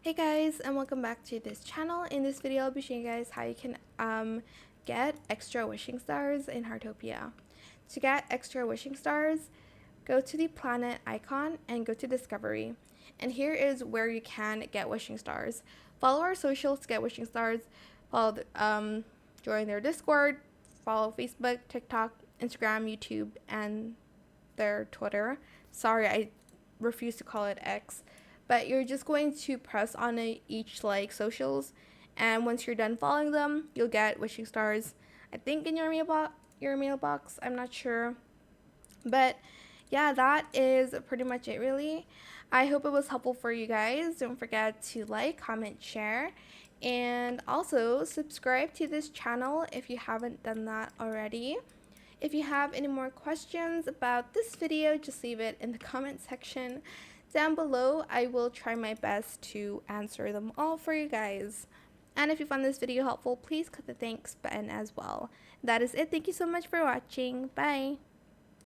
Hey guys, and welcome back to this channel. In this video I'll be showing you guys how you can get extra wishing stars in Heartopia. To get extra wishing stars, go to the planet icon and go to discovery, and here is where you can get wishing stars. Follow our socials to get wishing stars. Join their Discord, follow Facebook, TikTok, Instagram, YouTube, and their Twitter. Sorry, I refuse to call it X. But you're just going to press on each socials, and once you're done following them, you'll get wishing stars. I think in your mailbox. I'm not sure, but yeah, that is pretty much it. Really, I hope it was helpful for you guys. Don't forget to like, comment, share, and also subscribe to this channel if you haven't done that already. If you have any more questions about this video, just leave it in the comment section down below. I will try my best to answer them all for you guys. And if you found this video helpful, please click the thanks button as well. That is it. Thank you so much for watching. Bye.